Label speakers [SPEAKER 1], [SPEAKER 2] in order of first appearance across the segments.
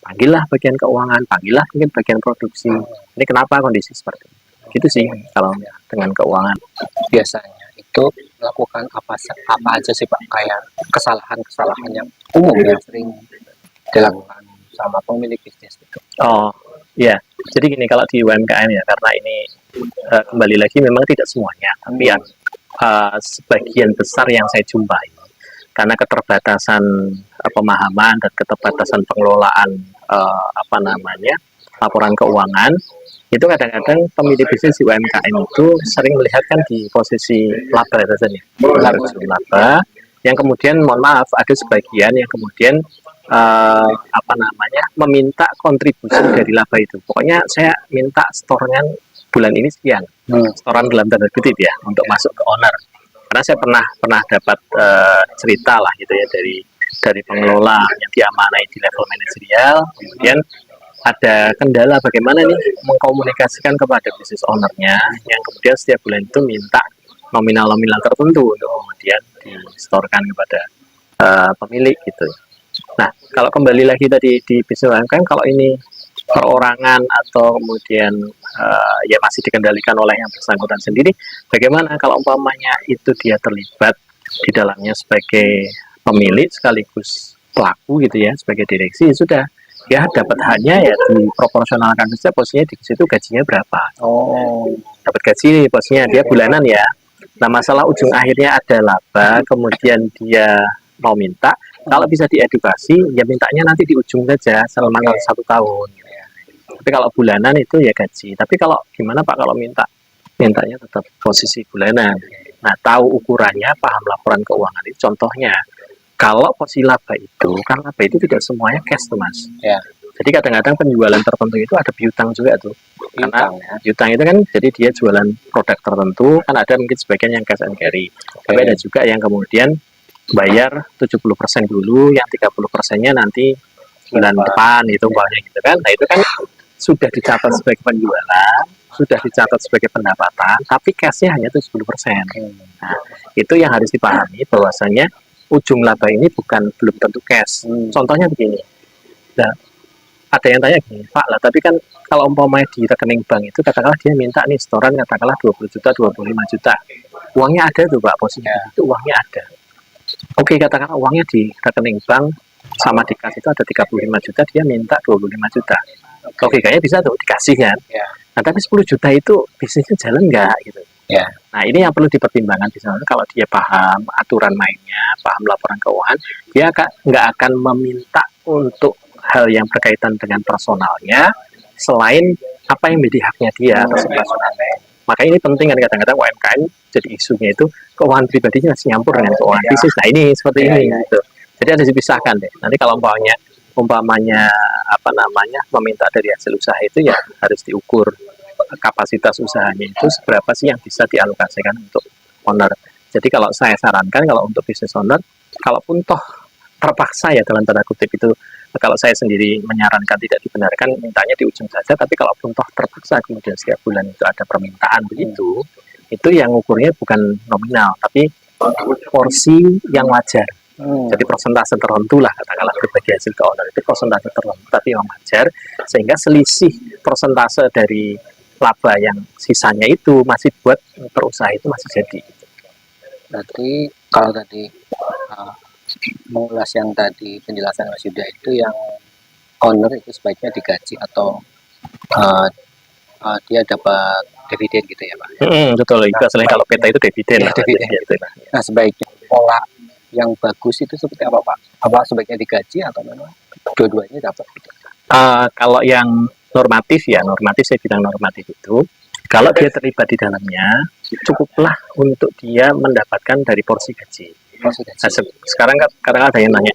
[SPEAKER 1] panggillah bagian keuangan, panggillah mungkin bagian produksi. Ini kenapa kondisi seperti ini? Gitu sih kalau dengan keuangan.
[SPEAKER 2] Biasanya itu melakukan apa aja sih Pak, kayak kesalahan-kesalahan yang umum yang sering dilakukan sama pemilik bisnis itu.
[SPEAKER 1] Oh ya, jadi gini, kalau di UMKM ya, karena ini kembali lagi memang tidak semuanya, tapi ya sebagian besar yang saya jumpai, karena keterbatasan pemahaman dan keterbatasan pengelolaan laporan keuangan, itu kadang-kadang pemilik bisnis di UMKM itu sering melihat kan di posisi laba saja, laba, yang kemudian mohon maaf ada sebagian yang kemudian meminta kontribusi dari laba itu. Pokoknya saya minta storengan bulan ini sekian, setoran dalam tanda kutip ya, untuk masuk ke owner. Karena saya pernah dapat cerita lah gitu ya dari pengelola yang diamanai di level manajerial, kemudian ada kendala bagaimana nih mengkomunikasikan kepada bisnis ownernya yang kemudian setiap bulan itu minta nominal-nominal tertentu untuk kemudian distorkan kepada pemilik gitu. Nah, kalau kembali lagi tadi di bisnis UMKM, kalau ini perorangan atau kemudian ya masih dikendalikan oleh yang bersangkutan sendiri, bagaimana kalau umpamanya itu dia terlibat di dalamnya sebagai pemilik sekaligus pelaku gitu ya, sebagai direksi, ya sudah, ya dapat haknya ya diproporsionalkan saja, posisinya di situ gajinya berapa. Dapat gaji posisinya dia bulanan ya. Nah, masalah ujung akhirnya ada laba, kemudian dia mau minta, kalau bisa diedukasi, ya mintanya nanti di ujung saja selama 1 tahun. Tapi kalau bulanan itu ya gaji. Tapi kalau gimana Pak kalau mintanya tetap posisi bulanan. Nah, tahu ukurannya, paham laporan keuangan itu. Contohnya, kalau posisi laba itu, kan laba itu tidak semuanya cash tuh Mas.
[SPEAKER 2] Ya.
[SPEAKER 1] Jadi kadang-kadang penjualan tertentu itu ada piutang juga tuh. Karena piutang itu kan jadi dia jualan produk tertentu, kan ada mungkin sebagian yang cash and carry. Tapi ada juga yang kemudian bayar 70% dulu, yang 30%-nya nanti bulan depan itu umpamanya gitu kan. Nah, itu kan sudah dicatat sebagai penjualan, sudah dicatat sebagai pendapatan, tapi cash-nya hanya 70%. Nah, itu yang harus dipahami bahwasanya ujung laba ini belum tentu cash. Contohnya begini. Nah, ada yang tanya gini, Pak, lah tapi kan kalau umpamanya di rekening bank itu katakanlah dia minta nih setoran katakanlah 20 juta, 25 juta. Uangnya ada tuh Pak, posisinya itu uangnya ada. Oke, katakanlah uangnya di rekening bank sama di kas itu ada 35 juta, dia minta 25 juta. Logikanya bisa tuh dikasih kan. Nah, tapi 10 juta itu bisnisnya jalan nggak gitu. Nah, ini yang perlu dipertimbangkan misalnya kalau dia paham aturan mainnya, paham laporan keuangan, dia nggak akan meminta untuk hal yang berkaitan dengan personalnya selain apa yang menjadi haknya dia atas personalnya. Maka ini penting kan, kadang-kadang UMKM jadi isunya itu keuangan pribadinya masih nyampur dengan keuangan bisnis. Nah, ini seperti ini gitu. Jadi harus dipisahkan deh. Nanti kalau umpamanya meminta dari hasil usaha itu ya harus diukur kapasitas usahanya itu seberapa sih yang bisa dialokasikan untuk owner. Jadi kalau saya sarankan kalau untuk business owner, kalaupun toh terpaksa ya dalam tanda kutip itu, kalau saya sendiri menyarankan tidak dibenarkan, mintanya di ujung saja, tapi kalaupun toh terpaksa kemudian setiap bulan itu ada permintaan begitu, itu yang ukurnya bukan nominal, tapi porsi yang wajar. Jadi persentase tertentu lah, katakanlah berbagi hasil ke owner itu persentase tertentu, tapi yang wajar, sehingga selisih persentase dari laba yang sisanya itu masih buat perusahaan itu masih jadi.
[SPEAKER 2] Berarti kalau tadi mengulas yang tadi penjelasan Mas Yuda itu yang owner itu sebaiknya digaji atau dia dapat dividen gitu ya Pak?
[SPEAKER 1] Betul, itu asalnya kalau peta itu dividen. Gitu.
[SPEAKER 2] Nah, sebaiknya pola yang bagus itu seperti apa Pak? Apa sebaiknya digaji atau memang dua-duanya dapat?
[SPEAKER 1] Kalau yang normatif saya bilang normatif itu, kalau dia terlibat di dalamnya, cukuplah untuk dia mendapatkan dari porsi gaji. Nah, sekarang kadang ada yang nanya,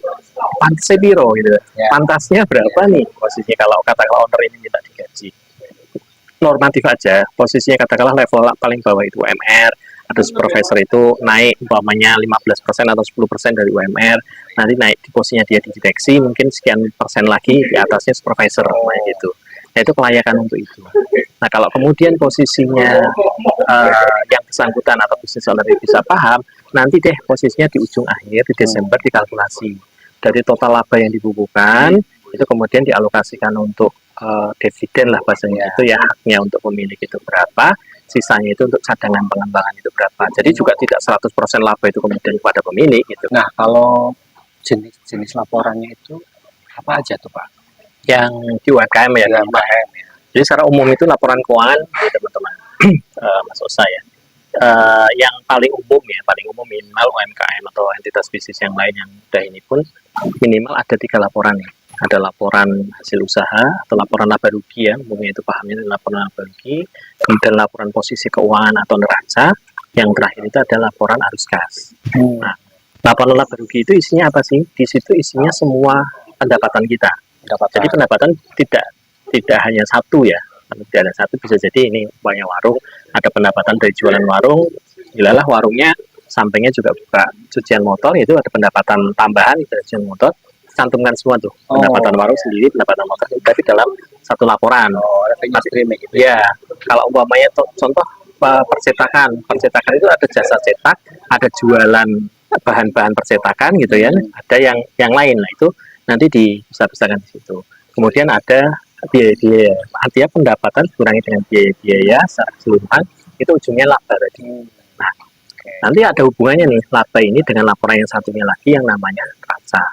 [SPEAKER 1] pantasnya biro gitu, pantasnya berapa nih posisinya kalau katakanlah owner ini minta digaji? Normatif aja, posisinya katakanlah level paling bawah itu UMR, atau supervisor itu naik umpamanya 15% atau 10% dari UMR, nanti naik di posisinya dia di direksi mungkin sekian persen lagi di atasnya supervisor gitu. Nah, itu kelayakan untuk itu. Nah, kalau kemudian posisinya yang bersangkutan atau bisnis owner bisa paham, nanti deh posisinya di ujung akhir di Desember dikalkulasi dari total laba yang dibukukan, itu kemudian dialokasikan untuk dividen lah bahasanya, itu ya haknya untuk pemilik itu berapa, sisanya itu untuk cadangan pengembangan itu berapa. Jadi juga tidak 100% laba itu kemudian kepada pemilik gitu.
[SPEAKER 2] Nah, kalau jenis-jenis laporannya itu apa aja tuh Pak?
[SPEAKER 1] Yang di UMKM ya,
[SPEAKER 2] Di UMKM ya.
[SPEAKER 1] jadi secara umum itu laporan keuangan ya teman-teman. Maksud saya yang paling umum ya, paling umum minimal UMKM atau entitas bisnis yang lain yang udah ini pun minimal ada 3 laporan ya. Ada laporan hasil usaha atau laporan laba rugi ya, umumnya itu pahamnya laporan laba rugi, kemudian laporan posisi keuangan atau neraca, yang terakhir itu ada laporan arus kas. Nah, laporan laba rugi itu isinya apa sih? Di situ isinya semua pendapatan kita. Jadi pendapatan tidak hanya satu ya, tidak ada satu, bisa jadi ini banyak warung, ada pendapatan dari jualan warung, jelaslah warungnya sampingnya juga buka cucian motor, itu ada pendapatan tambahan dari cucian motor, cantumkan semua tuh pendapatan warung sendiri, pendapatan motor, tapi dalam satu laporan.
[SPEAKER 2] Revenue stream gitu
[SPEAKER 1] ya. Kalau umpamanya contoh percetakan itu ada jasa cetak, ada jualan bahan-bahan percetakan gitu ya, ada yang lain lah, itu nanti dibesar-besarkan di situ. Kemudian ada biaya-biaya, artinya pendapatan dikurangi dengan biaya-biaya secara keseluruhan, itu ujungnya laba tadi. Nah, nanti ada hubungannya nih laba ini dengan laporan yang satunya lagi yang namanya neraca.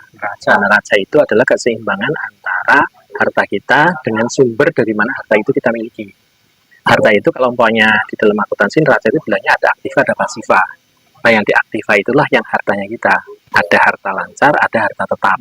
[SPEAKER 1] Neraca itu adalah keseimbangan antara harta kita dengan sumber dari mana harta itu kita miliki. Harta itu kalau umpamanya di dalam akuntansi neraca itu bilangnya ada aktiva, ada pasiva. Nah, yang di aktiva itulah yang hartanya kita. Ada harta lancar, ada harta tetap.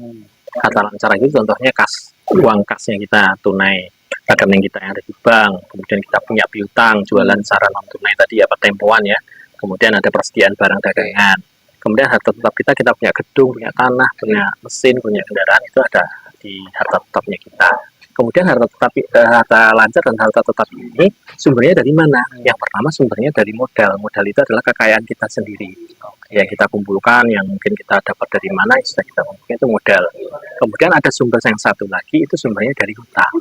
[SPEAKER 1] Harta lancar itu contohnya kas, uang kasnya kita tunai, rekening kita yang ada di bank, kemudian kita punya piutang, jualan secara non tunai tadi apa tempoan ya. Kemudian ada persediaan barang dagangan. Kemudian harta tetap kita punya gedung, punya tanah, punya mesin, punya kendaraan, itu ada di harta tetapnya kita. Kemudian harta lancar dan harta tetap ini sumbernya dari mana? Yang pertama sumbernya dari modal. Modal itu adalah kekayaan kita sendiri. Yang kita kumpulkan, yang mungkin kita dapat dari mana, yang sudah kita kumpulkan itu modal. Kemudian ada sumber yang satu lagi, itu sumbernya dari hutang.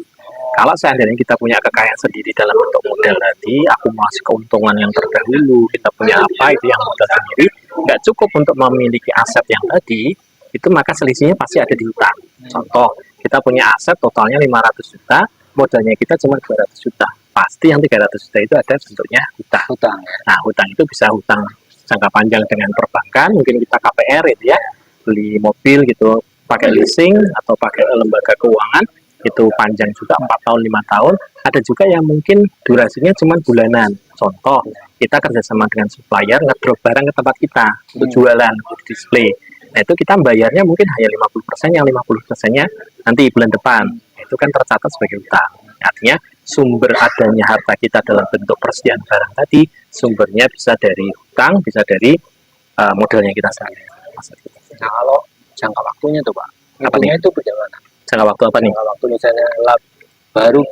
[SPEAKER 1] Kalau seandainya kita punya kekayaan sendiri dalam bentuk modal tadi, akumulasi keuntungan yang terdahulu, kita punya apa, itu yang modal sendiri, nggak cukup untuk memiliki aset yang tadi, itu maka selisihnya pasti ada di hutang. Contoh, kita punya aset totalnya 500 juta, modalnya kita cuma 200 juta. Pasti yang 300 juta itu ada bentuknya hutang. Nah, hutang itu bisa hutang jangka panjang dengan perbankan, mungkin kita KPR itu ya, beli mobil gitu, pakai leasing atau pakai lembaga keuangan, itu panjang juga 4 tahun, 5 tahun. Ada juga yang mungkin durasinya cuma bulanan. Contoh, kita kerjasama dengan supplier, ngedrop barang ke tempat kita untuk jualan, untuk display. Nah, itu kita bayarnya mungkin hanya 50%, yang 50%-nya nanti bulan depan. Itu kan tercatat sebagai hutang. Artinya sumber adanya harta kita dalam bentuk persediaan barang tadi, sumbernya bisa dari hutang, bisa dari modalnya kita sendiri.
[SPEAKER 2] Nah, kalau jangka waktunya tuh Pak, waktunya itu bagaimana?
[SPEAKER 1] Jangka waktu apa nih?
[SPEAKER 2] Jangka waktu misalnya baru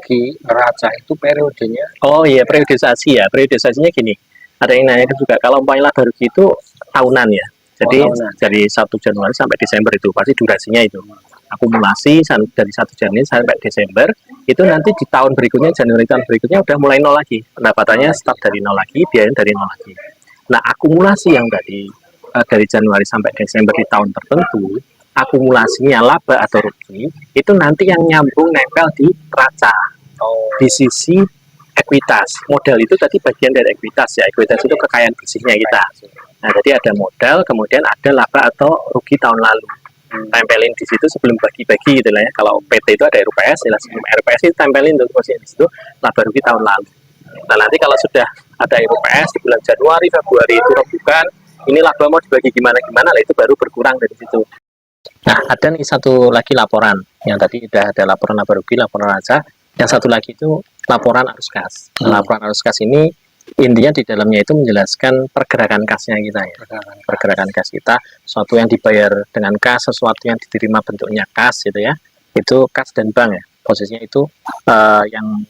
[SPEAKER 2] neraca itu periodenya.
[SPEAKER 1] Oh iya, periodisasi ya. Periodisasinya gini, ada yang nanya juga, kalau umpamanya laba rugi itu tahunan ya. Jadi dari 1 Januari sampai Desember itu pasti durasinya itu akumulasi dari 1 Januari sampai Desember, itu nanti di tahun berikutnya, Januari tahun berikutnya udah mulai nol lagi, pendapatannya start dari nol lagi, biaya dari nol lagi. Nah, akumulasi yang tadi dari Januari sampai Desember di tahun tertentu, akumulasinya laba atau rugi itu nanti yang nyambung nempel di neraca, di sisi ekuitas. Modal itu tadi bagian dari ekuitas ya, ekuitas itu kekayaan bersihnya kita. Nah, jadi ada modal, kemudian ada laba atau rugi tahun lalu. Tempelin di situ sebelum bagi-bagi gitu lah ya. Kalau PT itu ada RUPS, ya sebelum RUPS itu tempelin tuh posisi di situ laba rugi tahun lalu. Nah, nanti kalau sudah ada RUPS di bulan Januari, Februari itu rembukan, ini laba mau dibagi gimana-gimana lah, itu baru berkurang dari situ. Nah, ada nih satu lagi laporan. Yang tadi udah ada laporan laba rugi, laporan neraca. Yang satu lagi itu laporan arus kas. Nah, laporan arus kas ini intinya di dalamnya itu menjelaskan pergerakan kasnya kita ya. Pergerakan kas kita, sesuatu yang dibayar dengan kas, sesuatu yang diterima bentuknya kas gitu ya. Itu kas dan bank ya. Posisinya itu yang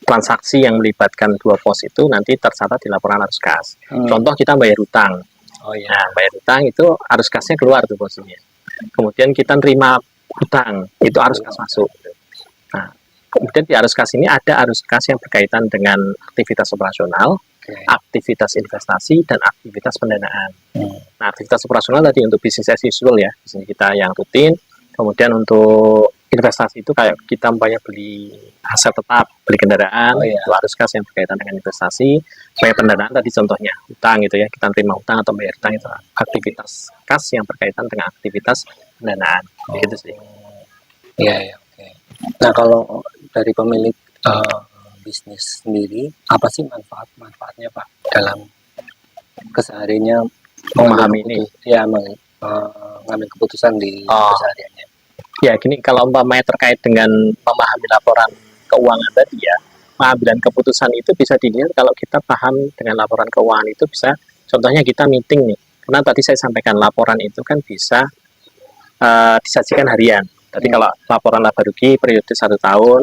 [SPEAKER 1] transaksi yang melibatkan dua pos itu nanti tercatat di laporan arus kas. Contoh kita bayar hutang. Nah, bayar hutang itu arus kasnya keluar tuh posisinya. Kemudian kita terima hutang, itu arus kas masuk. Nah, kemudian di arus kas ini ada arus kas yang berkaitan dengan aktivitas operasional, aktivitas investasi, dan aktivitas pendanaan. Nah, aktivitas operasional tadi untuk bisnis as usual ya, bisnis kita yang rutin, Kemudian untuk investasi itu kayak kita umpamanya beli aset tetap, beli kendaraan, itu harus kas yang berkaitan dengan investasi. Supaya pendanaan tadi contohnya utang gitu ya, kita terima utang atau bayar utang itu aktivitas kas yang berkaitan dengan aktivitas pendanaan. Gitu sih.
[SPEAKER 2] Iya, oke. Nah, kalau dari pemilik bisnis sendiri, apa sih manfaatnya Pak dalam kesehariannya
[SPEAKER 1] Memahami ini.
[SPEAKER 2] Ya, mengambil keputusan di kesehariannya.
[SPEAKER 1] Ya, gini, kalau umpamanya terkait dengan memahami laporan keuangan tadi ya, pengambilan keputusan itu bisa dilihat kalau kita paham dengan laporan keuangan itu bisa, contohnya kita meeting nih, karena tadi saya sampaikan laporan itu kan bisa disajikan harian. Jadi kalau laporan laba rugi periode 1 tahun,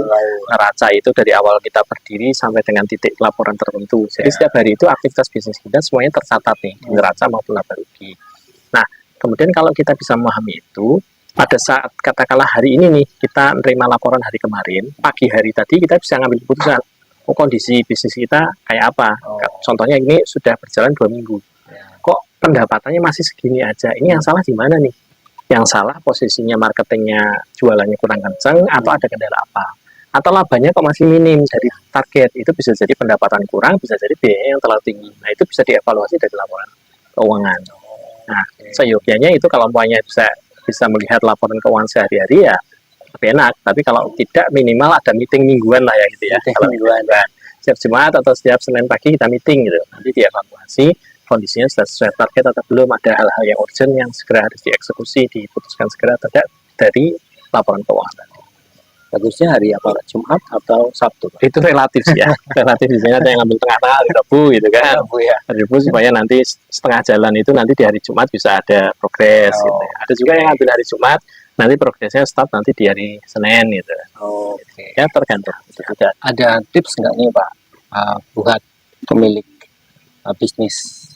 [SPEAKER 1] neraca itu dari awal kita berdiri sampai dengan titik laporan tertentu. Jadi setiap hari itu aktivitas bisnis kita semuanya tercatat nih, neraca maupun laba rugi. Nah, kemudian kalau kita bisa memahami itu, pada saat katakanlah hari ini nih kita menerima laporan hari kemarin, pagi hari tadi kita bisa ngambil keputusan, oh kondisi bisnis kita kayak apa. Contohnya ini sudah berjalan 2 minggu, kok pendapatannya masih segini aja, ini yang salah di mana nih? Yang salah posisinya marketingnya, jualannya kurang kencang, atau ada kendala apa? Atau labanya kok masih minim dari target, itu bisa jadi pendapatan kurang, bisa jadi biaya yang terlalu tinggi. Nah itu bisa dievaluasi dari laporan keuangan. Nah seyogianya itu kalau umpamanya bisa melihat laporan keuangan sehari-hari ya lebih enak, tapi kalau tidak minimal ada meeting mingguan lah ya gitu ya. Kalau mingguan, setiap Jumat atau setiap Senin pagi kita meeting gitu, nanti dievaluasi kondisinya sudah sesuai target atau belum, ada hal-hal yang urgent yang segera harus dieksekusi, diputuskan segera tidak dari laporan keuangan.
[SPEAKER 2] Bagusnya hari apa? Jumat atau Sabtu?
[SPEAKER 1] Itu relatif sih ya, relatif biasanya ada yang ngambil tengah-tengah hari Rabu gitu kan. Hari Rabu supaya nanti setengah jalan itu nanti di hari Jumat bisa ada progres gitu. Ada juga yang ngambil hari Jumat, nanti progresnya start nanti di hari Senin gitu. Ya tergantung.
[SPEAKER 2] Ada tips nggak nih Pak buat pemilik bisnis?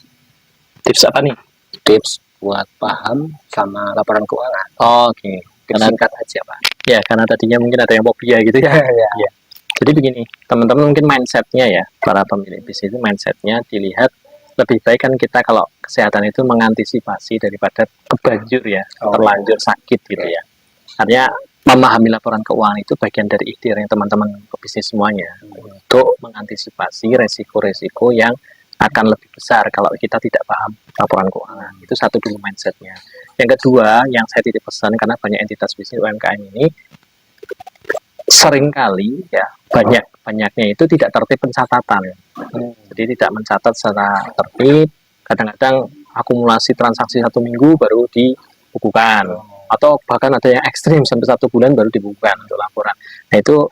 [SPEAKER 1] Tips apa nih?
[SPEAKER 2] Tips buat paham sama laporan keuangan.
[SPEAKER 1] Oke.
[SPEAKER 2] Singkat aja Pak.
[SPEAKER 1] Ya, karena tadinya mungkin ada yang fobia gitu ya. Ya. Jadi begini, teman-teman mungkin mindsetnya ya, para pemilik bisnis itu mindsetnya dilihat lebih baik kan kita kalau kesehatan itu mengantisipasi daripada kebanjur ya, terlanjur sakit gitu ya. Artinya memahami laporan keuangan itu bagian dari ikhtiarnya teman-teman pebisnis semuanya untuk mengantisipasi resiko-resiko yang akan lebih besar kalau kita tidak paham laporan keuangan. Itu satu dulu mindsetnya. Yang kedua, yang saya titip pesan karena banyak entitas bisnis UMKM ini seringkali ya banyaknya itu tidak tertib pencatatan. Jadi tidak mencatat secara tertib. Kadang-kadang akumulasi transaksi 1 minggu baru dibukukan, atau bahkan ada yang ekstrim sampai 1 bulan baru dibukukan untuk laporan. Nah itu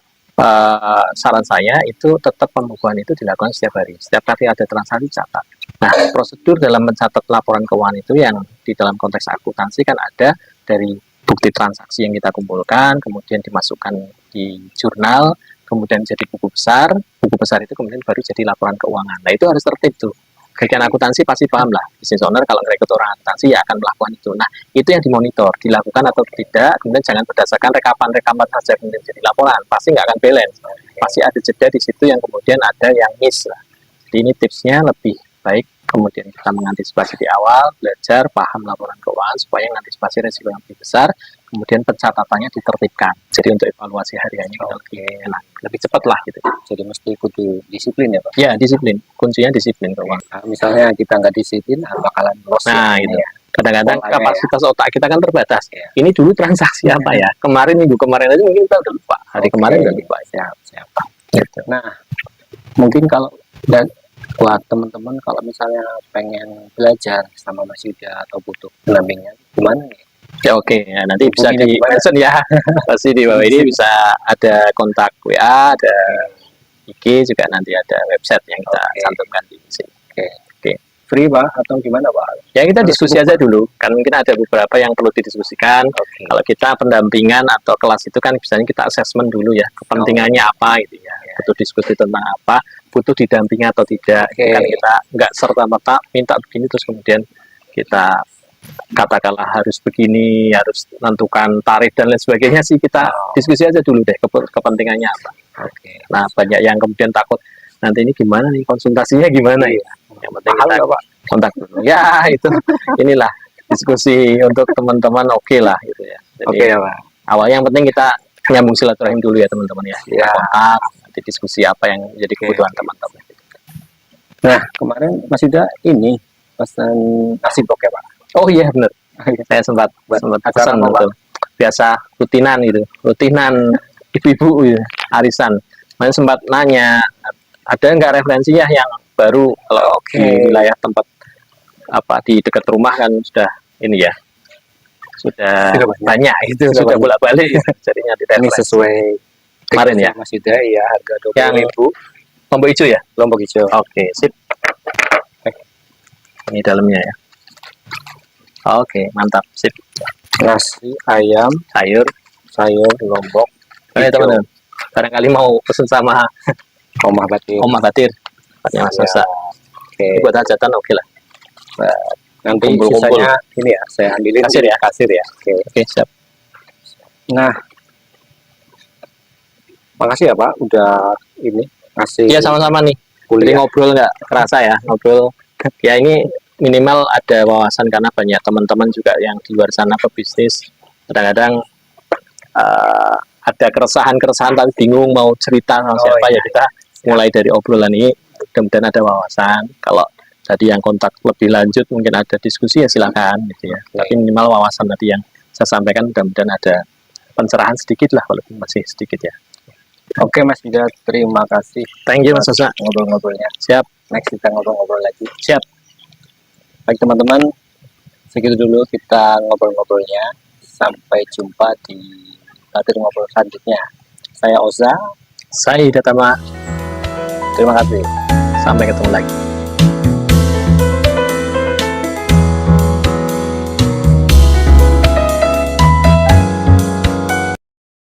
[SPEAKER 1] saran saya itu tetap pembukuan itu dilakukan setiap hari. Setiap kali ada transaksi catat. Nah, prosedur dalam mencatat laporan keuangan itu yang di dalam konteks akuntansi kan ada dari bukti transaksi yang kita kumpulkan, kemudian dimasukkan di jurnal, kemudian jadi buku besar itu kemudian baru jadi laporan keuangan. Nah, itu harus tertib tuh. Bagian akuntansi pasti paham lah, business owner kalau ngerekrut orang akuntansi ya akan melakukan itu. Nah, itu yang dimonitor, dilakukan atau tidak, kemudian jangan berdasarkan rekapan saja kemudian jadi laporan, pasti nggak akan balance. Pasti ada jeda di situ yang kemudian ada yang miss lah. Jadi ini tipsnya lebih baik kemudian kita mengantisipasi di awal, belajar, paham laporan keuangan supaya mengantisipasi resiko yang lebih besar, kemudian pencatatannya ditertibkan. Jadi untuk evaluasi hariannya kita lebih enak, lebih cepat lah gitu.
[SPEAKER 2] Jadi mesti kudu disiplin ya Pak?
[SPEAKER 1] Ya, disiplin. Kuncinya disiplin keuangan.
[SPEAKER 2] Nah, misalnya kita nggak disiplin, bakalan loss.
[SPEAKER 1] Nah, gitu. Ya. Kadang-kadang kapasitas otak kita kan terbatas. Ya. Ini dulu transaksi apa ya? Kemarin, minggu kemarin aja mungkin kita udah lupa. Hari kemarin udah lupa.
[SPEAKER 2] Siap. Gitu. Nah, mungkin kalau buat teman-teman kalau misalnya pengen belajar sama Mas Yuda atau butuh pendampingan, gimana nih?
[SPEAKER 1] Ya oke, ya, nanti bisa di mention ya. Pasti di bawah ini bisa ada kontak WA, ada IG, juga nanti ada website yang kita cantumkan di sini. Oke.
[SPEAKER 2] Free Pak atau gimana Pak?
[SPEAKER 1] Ya kita diskusi aja dulu, kan mungkin ada beberapa yang perlu didiskusikan. Kalau kita pendampingan atau kelas itu kan biasanya kita assessment dulu ya, kepentingannya apa gitu ya. Butuh diskusi tentang apa, butuh didampingi atau tidak. Kan kita nggak serta-merta minta begini terus kemudian kita katakanlah harus begini, harus menentukan tarif dan lain sebagainya sih, kita diskusi aja dulu deh kepentingannya apa. Nah banyak yang kemudian takut nanti ini gimana nih, konsultasinya gimana ya. Yang penting kita kontak dulu. Ya itu inilah diskusi untuk teman-teman lah gitu ya. Jadi
[SPEAKER 2] Oke ya Pak.
[SPEAKER 1] awalnya yang penting kita nyambung silaturahim dulu ya teman-teman ya.
[SPEAKER 2] Ya.
[SPEAKER 1] Kontak, nanti diskusi apa yang jadi
[SPEAKER 2] Oke.
[SPEAKER 1] kebutuhan teman-teman.
[SPEAKER 2] Nah kemarin Mas Yuda ini pesan nasi blok ya Pak.
[SPEAKER 1] Oh iya benar. Saya sempat
[SPEAKER 2] Buat acara
[SPEAKER 1] pesan
[SPEAKER 2] apa, Pak?
[SPEAKER 1] betul. Biasa rutinan gitu. Rutinan ibu-ibu gitu, arisan. Saya sempat nanya, ada nggak referensinya yang baru kalau
[SPEAKER 2] Oke.
[SPEAKER 1] di wilayah tempat apa di dekat rumah kan sudah ini ya. Sudah
[SPEAKER 2] Sudah banyak.
[SPEAKER 1] banyak itu,
[SPEAKER 2] Sudah
[SPEAKER 1] sudah
[SPEAKER 2] banyak.
[SPEAKER 1] bolak-balik jadinya di
[SPEAKER 2] Ini
[SPEAKER 1] referensi.
[SPEAKER 2] sesuai
[SPEAKER 1] Kemarin ya?
[SPEAKER 2] Mas Yuda ya, harga
[SPEAKER 1] Yang
[SPEAKER 2] 20.000
[SPEAKER 1] lombok hijau ya?
[SPEAKER 2] lombok hijau.
[SPEAKER 1] Oke, sip. Ini dalamnya ya. Oke, mantap, sip.
[SPEAKER 2] Nasi ayam,
[SPEAKER 1] Sayur,
[SPEAKER 2] lombok
[SPEAKER 1] Oke
[SPEAKER 2] hijau.
[SPEAKER 1] teman-teman, barangkali mau pesen sama
[SPEAKER 2] Omah batin.
[SPEAKER 1] Oma Batir, Mas
[SPEAKER 2] Ya.
[SPEAKER 1] Sosa.
[SPEAKER 2] Oke.
[SPEAKER 1] Ini buat hajatan oke lah.
[SPEAKER 2] Nanti
[SPEAKER 1] Kumpul-kumpul.
[SPEAKER 2] sisanya ini ya, saya ambilin
[SPEAKER 1] Kasir
[SPEAKER 2] di
[SPEAKER 1] ya?
[SPEAKER 2] Kasir ya. Oke.
[SPEAKER 1] Oke, siap.
[SPEAKER 2] Nah, makasih ya Pak, udah ini ngasih
[SPEAKER 1] Iya sama-sama nih. Jadi
[SPEAKER 2] kuliah.
[SPEAKER 1] ngobrol nggak kerasa ya, ngobrol. Ya ini minimal ada wawasan karena banyak teman-teman juga yang di luar sana pebisnis. Kadang-kadang ada keresahan-keresahan tapi bingung mau cerita sama siapa ya kita mulai dari obrolan ini kemudian ada wawasan. Kalau tadi yang kontak lebih lanjut mungkin ada diskusi ya silakan gitu ya. Tapi minimal wawasan tadi yang saya sampaikan mudah-mudahan ada pencerahan sedikit lah walaupun masih sedikit ya.
[SPEAKER 2] Oke Mas Yuda, terima kasih
[SPEAKER 1] Thank you Mas Sosa.
[SPEAKER 2] ngobrol-ngobrolnya.
[SPEAKER 1] Siap.
[SPEAKER 2] Next kita ngobrol-ngobrol lagi.
[SPEAKER 1] Siap.
[SPEAKER 2] Baik teman-teman, segitu dulu kita ngobrol-ngobrolnya. Sampai jumpa di Batir Ngobrol selanjutnya. Saya Oza,
[SPEAKER 1] Saya Datama.
[SPEAKER 2] terima kasih.
[SPEAKER 1] Sampai ketemu lagi.